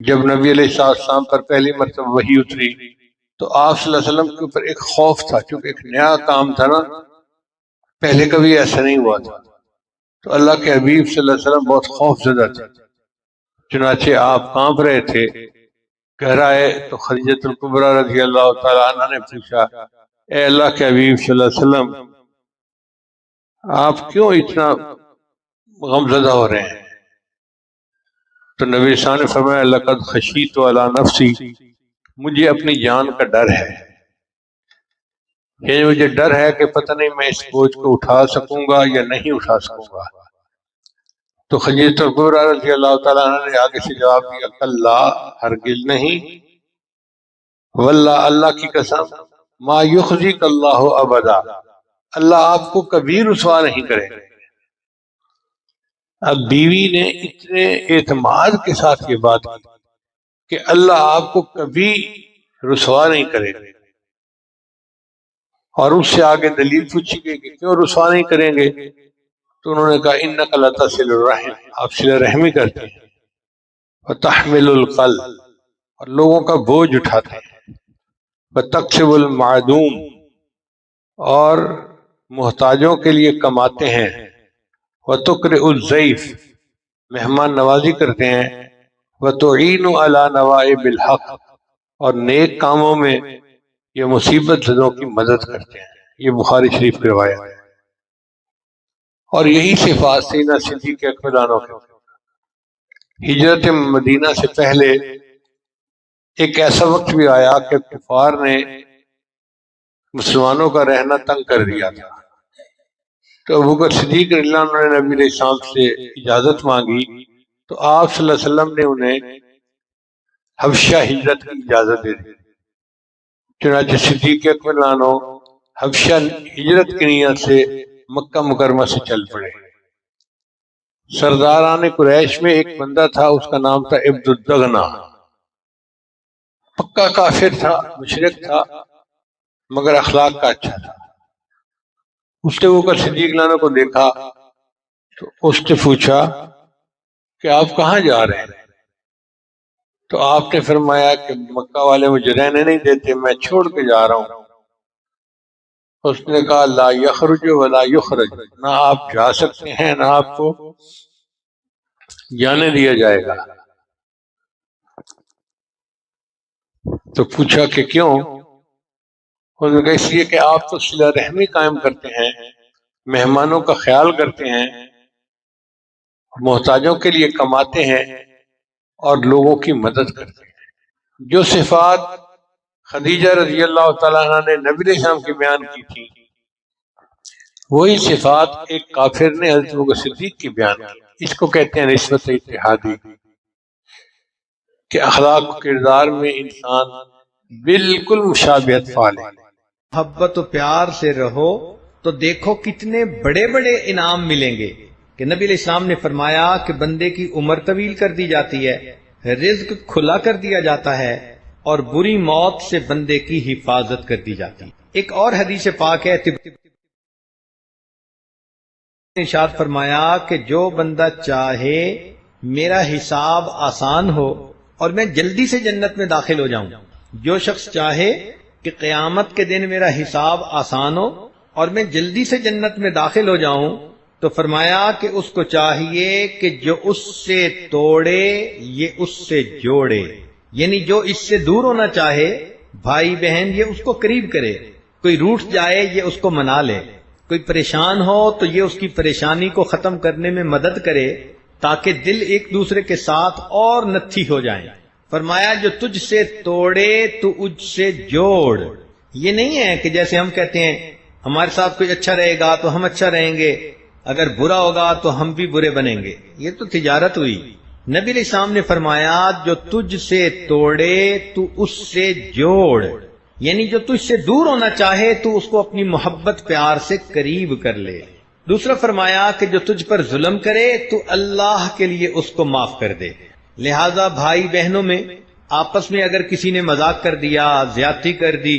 جب نبی علیہ السلام پر پہلی مرتبہ وحی اتری تو آپ صلی اللہ علیہ وسلم کے اوپر ایک خوف تھا، کیونکہ ایک نیا کام تھا نا، پہلے کبھی ایسا نہیں ہوا تھا، تو اللہ کے حبیب صلی اللہ علیہ وسلم بہت خوف زدہ تھے۔ چنانچہ آپ کانپ رہے تھے، گھر آئے تو خدیجہ الکبریٰ رضی اللہ تعالیٰ عنہ نے پوچھا، اے اللہ کے حبیب صلی اللہ علیہ وسلم، آپ کیوں اتنا غمزدہ ہو رہے ہیں؟ تو نبی صلی اللہ علیہ وسلم نے فرمایا، لقد خشیت علی نفسی، مجھے اپنی جان کا ڈر ہے، یعنی مجھے ڈر ہے کہ پتہ نہیں میں اس بوجھ کو اٹھا سکوں گا یا نہیں اٹھا سکوں گا۔ تو خدیجہ الکبریٰ رضی اللہ تعالیٰ عنہ نے آگے سے جواب دیا، کلا، ہرگز نہیں، واللہ، اللہ کی قسم، ما یخزیک اللہ ابدا، اللہ آپ کو کبھی رسوا نہیں کرے گا۔ اب بیوی نے اتنے اعتماد کے ساتھ یہ بات کی کہ اللہ آپ کو کبھی رسوا نہیں کرے گا، اور اس سے آگے دلیل پوچھی گئی کہ کیوں رسوا نہیں کریں گے، تو انہوں نے کہا انک لتصل الرحم، آپ صلہ رحمی کرتے ہیں، وتحمل القلب، اور لوگوں کا بوجھ اٹھاتے ہیں، وتکسب المعدوم، اور محتاجوں کے لیے کماتے ہیں، وتقرئ الضیف، مہمان نوازی کرتے ہیں، وتعین علی نوائب الحق، اور نیک کاموں میں یہ مصیبت زدوں کی مدد کرتے ہیں۔ یہ بخاری شریف کی روایت ہے، اور یہی صفات سیدنا صدیق اکبر عنہ کے۔ ہجرت مدینہ سے پہلے ایک ایسا وقت بھی آیا کہ کفار نے مسلمانوں کا رہنا تنگ کر دیا تھا، تو ابوبکر صدیق رضی اللہ عنہ نے نبی علیہ السلام سے اجازت مانگی، تو آپ صلی اللہ علیہ وسلم نے انہیں حبشہ ہجرت کی اجازت دے دی۔ چنانچہ صدیق اکبر عنہ حبشہ ہجرت کی نیت سے مکہ مکرمہ سے چل پڑے۔ سرداران قریش میں ایک بندہ تھا، اس کا نام تھا عبد الدغنہ، پکا کافر تھا، مشرک تھا، مگر اخلاق کا اچھا تھا۔ اس نے وہ صدیق عنہ کو دیکھا تو اس نے پوچھا کہ آپ کہاں جا رہے ہیں؟ تو آپ نے فرمایا کہ مکہ والے مجھے رہنے نہیں دیتے، میں چھوڑ کے جا رہا ہوں۔ اس نے کہا لا یخرج ولا یخرج، نہ آپ جا سکتے ہیں نہ آپ کو جانے دیا جائے گا۔ تو پوچھا کہ کیوں؟ انہوں نے کہا اس لیے کہ آپ تو صلہ رحمی قائم کرتے ہیں، مہمانوں کا خیال کرتے ہیں، محتاجوں کے لیے کماتے ہیں، اور لوگوں کی مدد کرتے ہیں۔ جو صفات خدیجہ رضی اللہ تعالیٰ عنہ نے نبی علیہ السلام کی بیان کی تھی، وہی صفات ایک کافر نے حضرت ابوبکر صدیق کی بیان کی۔ اس کو کہتے ہیں نسبت اتحادی، کہ اخلاق و کردار میں انسان بالکل مشابہت پالے۔ محبت و پیار سے رہو تو دیکھو کتنے بڑے بڑے انعام ملیں گے، کہ نبی علیہ السلام نے فرمایا کہ بندے کی عمر طویل کر دی جاتی ہے، رزق کھلا کر دیا جاتا ہے، اور بری موت سے بندے کی حفاظت کر دی جاتی ہے۔ ایک اور حدیث پاک ہے، ارشاد فرمایا کہ جو بندہ چاہے میرا حساب آسان ہو اور میں جلدی سے جنت میں داخل ہو جاؤں، جو شخص چاہے کہ قیامت کے دن میرا حساب آسان ہو اور میں جلدی سے جنت میں داخل ہو جاؤں، تو فرمایا کہ اس کو چاہیے کہ جو اس سے توڑے یہ اس سے جوڑے، یعنی جو اس سے دور ہونا چاہے بھائی بہن یہ اس کو قریب کرے، کوئی روٹھ جائے یہ اس کو منا لے، کوئی پریشان ہو تو یہ اس کی پریشانی کو ختم کرنے میں مدد کرے، تاکہ دل ایک دوسرے کے ساتھ اور نتھی ہو جائیں۔ فرمایا جو تجھ سے توڑے تو اجھ سے جوڑ۔ یہ نہیں ہے کہ جیسے ہم کہتے ہیں ہمارے ساتھ کوئی اچھا رہے گا تو ہم اچھا رہیں گے، اگر برا ہوگا تو ہم بھی برے بنیں گے، یہ تو تجارت ہوئی۔ نبی علیہ السلام نے فرمایا جو تجھ سے توڑے تو اس سے جوڑ، یعنی جو تجھ سے دور ہونا چاہے تو اس کو اپنی محبت پیار سے قریب کر لے۔ دوسرا فرمایا کہ جو تجھ پر ظلم کرے تو اللہ کے لیے اس کو معاف کر دے۔ لہذا بھائی بہنوں میں آپس میں اگر کسی نے مذاق کر دیا، زیادتی کر دی،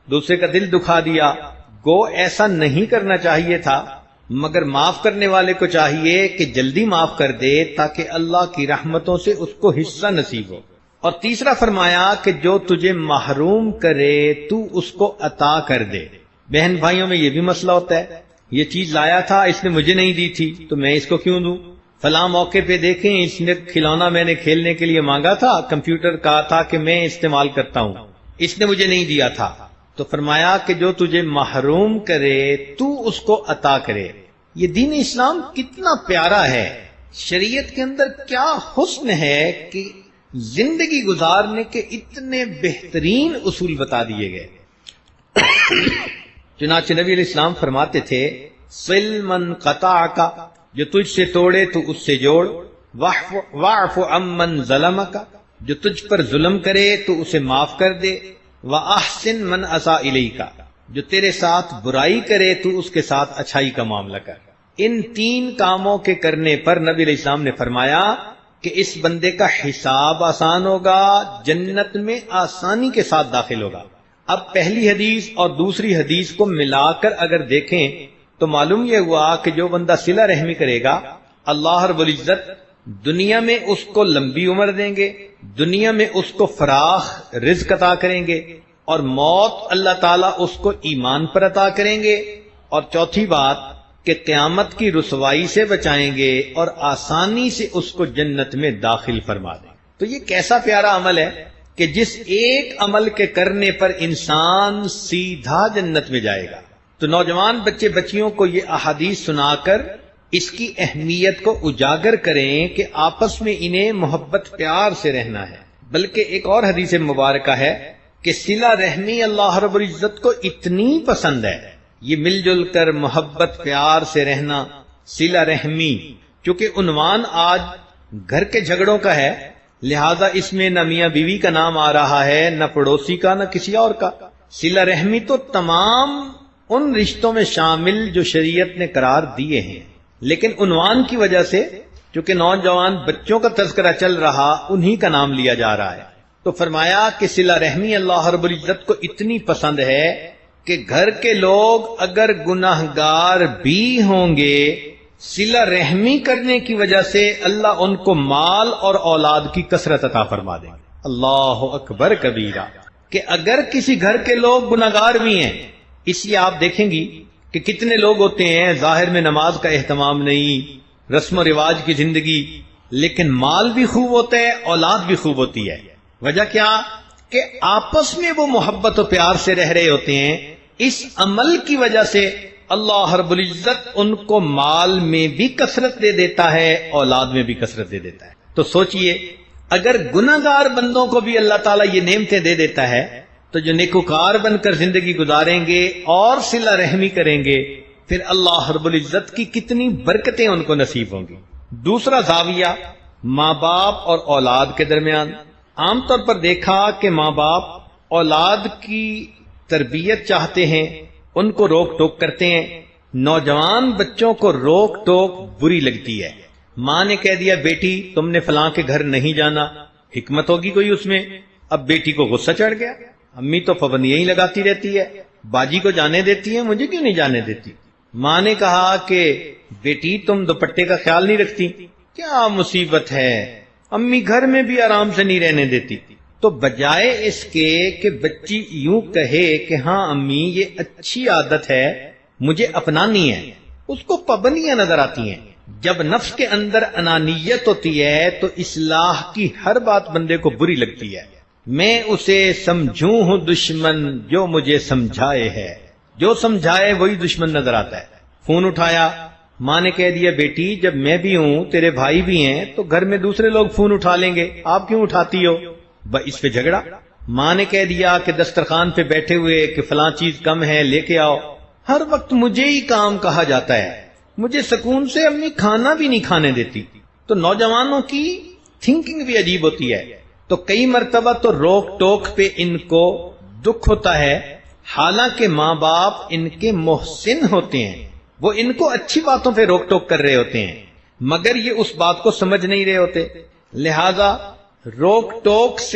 دوسرے کا دل دکھا دیا، گو ایسا نہیں کرنا چاہیے تھا، مگر معاف کرنے والے کو چاہیے کہ جلدی معاف کر دے تاکہ اللہ کی رحمتوں سے اس کو حصہ نصیب ہو۔ اور تیسرا فرمایا کہ جو تجھے محروم کرے تو اس کو عطا کر دے۔ بہن بھائیوں میں یہ بھی مسئلہ ہوتا ہے، یہ چیز لایا تھا اس نے مجھے نہیں دی تھی تو میں اس کو کیوں دوں؟ فلاں موقع پہ دیکھیں اس نے کھلونا میں نے کھیلنے کے لیے مانگا تھا، کمپیوٹر کہا تھا کہ میں استعمال کرتا ہوں، اس نے مجھے نہیں دیا تھا، تو فرمایا کہ جو تجھے محروم کرے تو اس کو عطا کرے۔ یہ دین اسلام کتنا پیارا ہے، شریعت کے اندر کیا حسن ہے کہ زندگی گزارنے کے اتنے بہترین اصول بتا دیے گئے۔ چنانچہ نبی علیہ السلام فرماتے تھے صل من قطعک، جو تجھ سے توڑے تو اس سے جوڑ، واعف عمن ظلمک، جو تجھ پر ظلم کرے تو اسے معاف کر دے، واحسن من اساء الیک، جو تیرے ساتھ برائی کرے تو اس کے ساتھ اچھائی کا معاملہ کر۔ ان تین کاموں کے کرنے پر نبی علیہ السلام نے فرمایا کہ اس بندے کا حساب آسان ہوگا، جنت میں آسانی کے ساتھ داخل ہوگا۔ اب پہلی حدیث اور دوسری حدیث کو ملا کر اگر دیکھیں تو معلوم یہ ہوا کہ جو بندہ صلہ رحمی کرے گا اللہ رب العزت دنیا میں اس کو لمبی عمر دیں گے، دنیا میں اس کو فراخ رزق عطا کریں گے، اور موت اللہ تعالیٰ اس کو ایمان پر عطا کریں گے، اور چوتھی بات کہ قیامت کی رسوائی سے بچائیں گے اور آسانی سے اس کو جنت میں داخل فرما دیں۔ تو یہ کیسا پیارا عمل ہے کہ جس ایک عمل کے کرنے پر انسان سیدھا جنت میں جائے گا۔ تو نوجوان بچے بچیوں کو یہ احادیث سنا کر اس کی اہمیت کو اجاگر کریں کہ آپس میں انہیں محبت پیار سے رہنا ہے۔ بلکہ ایک اور حدیث مبارکہ ہے کہ صلہ رحمی اللہ رب العزت کو اتنی پسند ہے، یہ مل جل کر محبت پیار سے رہنا، صلہ رحمی، چونکہ عنوان آج گھر کے جھگڑوں کا ہے، لہذا اس میں نہ میاں بیوی کا نام آ رہا ہے، نہ پڑوسی کا، نہ کسی اور کا۔ صلہ رحمی تو تمام ان رشتوں میں شامل جو شریعت نے قرار دیے ہیں، لیکن عنوان کی وجہ سے چونکہ نوجوان بچوں کا تذکرہ چل رہا انہی کا نام لیا جا رہا ہے، تو فرمایا کہ صلہ رحمی اللہ رب العزت کو اتنی پسند ہے کہ گھر کے لوگ اگر گناہگار بھی ہوں گے، صلہ رحمی کرنے کی وجہ سے اللہ ان کو مال اور اولاد کی کثرت عطا فرما دیں گے۔ اللہ اکبر کبیرہ، کہ اگر کسی گھر کے لوگ گناہگار بھی ہیں، اس لیے آپ دیکھیں گی کہ کتنے لوگ ہوتے ہیں ظاہر میں نماز کا اہتمام نہیں، رسم و رواج کی زندگی، لیکن مال بھی خوب ہوتا ہے، اولاد بھی خوب ہوتی ہے۔ وجہ کیا کہ آپس میں وہ محبت و پیار سے رہ رہے ہوتے ہیں۔ اس عمل کی وجہ سے اللہ رب العزت ان کو مال میں بھی کثرت دے دیتا ہے، اولاد میں بھی کثرت دے دیتا ہے۔ تو سوچئے اگر گناہگار بندوں کو بھی اللہ تعالیٰ یہ نعمتیں دے دیتا ہے تو جو نیکوکار بن کر زندگی گزاریں گے اور صلہ رحمی کریں گے پھر اللہ رب العزت کی کتنی برکتیں ان کو نصیب ہوں گی۔ دوسرا زاویہ ماں باپ اور اولاد کے درمیان، عام طور پر دیکھا کہ ماں باپ اولاد کی تربیت چاہتے ہیں، ان کو روک ٹوک کرتے ہیں۔ نوجوان بچوں کو روک ٹوک بری لگتی ہے۔ ماں نے کہہ دیا بیٹی تم نے فلاں کے گھر نہیں جانا، حکمت ہوگی کوئی اس میں، اب بیٹی کو غصہ چڑھ گیا، امی تو پابندیاں ہی لگاتی رہتی ہے، باجی کو جانے دیتی ہے، مجھے کیوں نہیں جانے دیتی۔ ماں نے کہا کہ بیٹی تم دوپٹے کا خیال نہیں رکھتی، کیا مصیبت ہے، امی گھر میں بھی آرام سے نہیں رہنے دیتی۔ تو بجائے اس کے کہ بچی یوں کہے کہ ہاں امی یہ اچھی عادت ہے مجھے اپنانی ہے، اس کو پابندیاں نظر آتی ہیں۔ جب نفس کے اندر انانیت ہوتی ہے تو اصلاح کی ہر بات بندے کو بری لگتی ہے۔ میں اسے سمجھوں ہوں دشمن جو مجھے سمجھائے ہے، جو سمجھائے وہی دشمن نظر آتا ہے۔ فون اٹھایا، ماں نے کہہ دیا بیٹی جب میں بھی ہوں تیرے بھائی بھی ہیں تو گھر میں دوسرے لوگ فون اٹھا لیں گے، آپ کیوں اٹھاتی ہو؟ اس پہ جھگڑا۔ ماں نے کہہ دیا کہ دسترخوان پہ بیٹھے ہوئے کہ فلاں چیز کم ہے لے کے آؤ، ہر وقت مجھے ہی کام کہا جاتا ہے، مجھے سکون سے امی کھانا بھی نہیں کھانے دیتی۔ تو نوجوانوں کی تھنکنگ بھی عجیب ہوتی ہے۔ تو کئی مرتبہ تو روک ٹوک پہ ان کو دکھ ہوتا ہے، حالانکہ ماں باپ ان کے محسن ہوتے ہیں، وہ ان کو اچھی باتوں پہ روک ٹوک کر رہے ہوتے ہیں، مگر یہ اس بات کو سمجھ نہیں رہے ہوتے، لہذا روک ٹوک سے